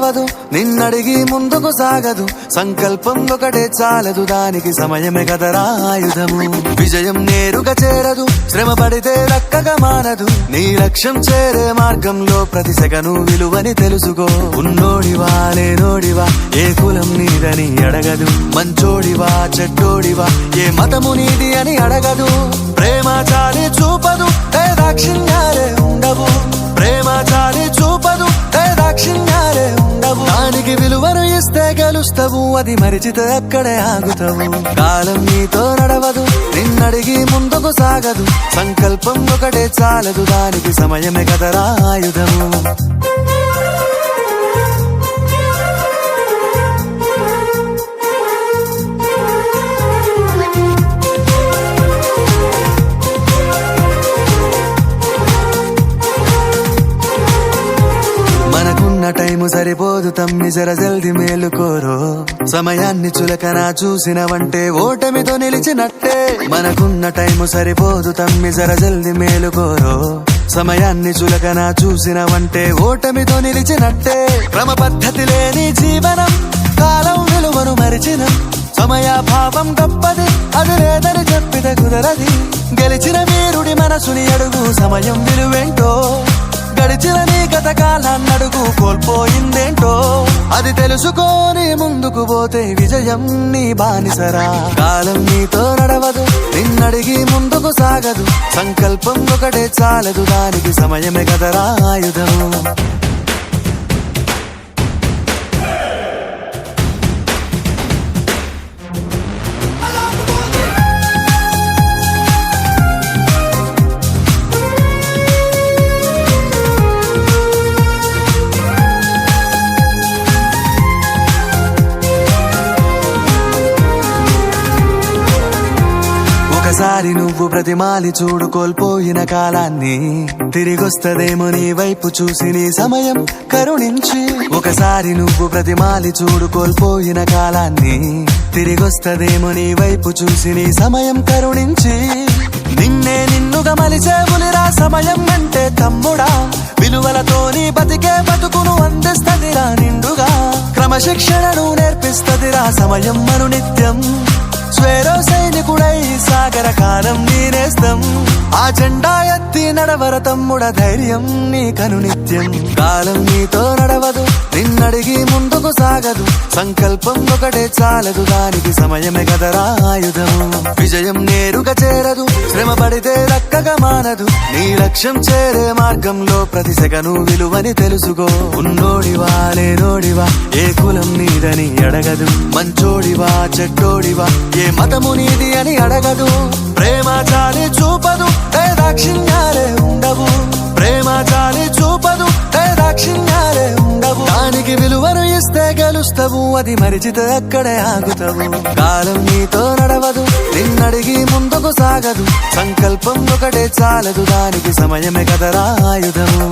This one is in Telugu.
నడవదు నిన్నడిగి ముందుకు సాగదు సంకల్పం ఒకటే చాలదు దానికి సమయమే కదరా ఆయుధము విజయం నేరుగా చేరదు శ్రమ పడితే దక్కగా మానదు నీ లక్ష్యం చేరే మార్గంలో ప్రతి సెకను విలువని తెలుసుకో ఉన్నోడివా లేనోడివా ఏ కులం నీదని అడగదు మంచోడివా చెడ్డోడివా ఏ మతము నీది అని అడగదు ప్రేమ చాలి చూపదు దాక్షిణ్యాలే ఉండవు ప్రేమ చాలి చూపదు దాక్షిణ్యాలే ఉండవు దానికి విలువను ఇస్తే గెలుస్తావు అది మరిచితే అక్కడే ఆగుతావు కాలం నీతో నడవదు నిన్నడిగి ముందుకు సాగదు సంకల్పం ఒకటే చాలదు దానికి సమయమే కదరా ఆయుధము టైము సరిపోదు తమ్మి జర జల్ది మేలుకోరో సమయాన్ని చులకన చూసినవంటే ఓటమితో నిలిచినట్టే మనకున్న టైము సరిపోదు తమ్మి జర జల్ది మేలుకోరో సమయాన్ని చులకన చూసినవంటే ఓటమితో నిలిచినట్టే క్రమ పద్ధతి లేని జీవనం కాలం విలువను మరిచినం సమయాభావం గొప్పది అది లేదని చెప్పితే కుదరది గెలిచిన వీరుడి మనసుని అడుగు సమయం విలువేంటో గడిచిన నీ గత కాలాన్నడుగు కోల్పోయిందేంటో అది తెలుసుకొని ముందుకు పోతే విజయం నీ బానిసరా కాలం నీతో నడవదు నిన్నడిగి ముందుకు సాగదు సంకల్పం ఒకటే చాలదు దానికి సమయమే కదరా ఆయుధము ఒకసారి నువ్వు ప్రతిమాలి చూడు కోల్పోయిన కాలాన్ని తిరిగొస్తదేమో నీ వైపు చూసి నీ సమయం కరుణించి ఒకసారి నువ్వు ప్రతిమాలి చూడు కోల్పోయిన కాలాన్ని తిరిగొస్తదేమో నీ వైపు చూసి నీ సమయం కరుణించి నిన్నే నిన్నుగా మలిచేవులిరా సమయం అంటే తమ్ముడా విలువలతోని బతికే బతుకును అందిస్తదిరా నిండుగా క్రమశిక్షణను నేర్పిస్తదిరా సమయం మను నిత్యం స్వేరో సైనికుడై సాగర కాలం నీనేస్తం ఆ జెండా ఎత్తి నడవర తమ్ముడ ధైర్యం నీ కను నిత్యం కాలం నీతో నడవదు నిన్నడిగి ముందుకు సాగదు సంకల్పం ఒకటే చాలదు దానికి సమయమే కదరా ఆయుధము విజయం నేరుగా చేరదు శ్రమ పడితే దక్కగా మానదు నీ లక్ష్యం చేరే మార్గంలో ప్రతి సెకను విలువని తెలుసుకో ఉన్నోడివా లేనోడివా ఏ కులం నీదని అడగదు మంచోడివా చెడ్డోడివా ఏ మతము నీది అని అడగదు ప్రేమ చాలి చూపదు దాక్షిణ్యాలే ఉండవు ప్రేమ చాలి చూపదు దాక్షిణ్యాలే ఉండవు దానికి విలువను ఇస్తే గెలుస్తావు అది మరిచితే అక్కడే ఆగుతావు కాలం నీతో నడవదు నిన్నడిగి ముందుకు సాగదు సంకల్పం ఒకటే చాలదు దానికి సమయమే కదరా ఆయుధము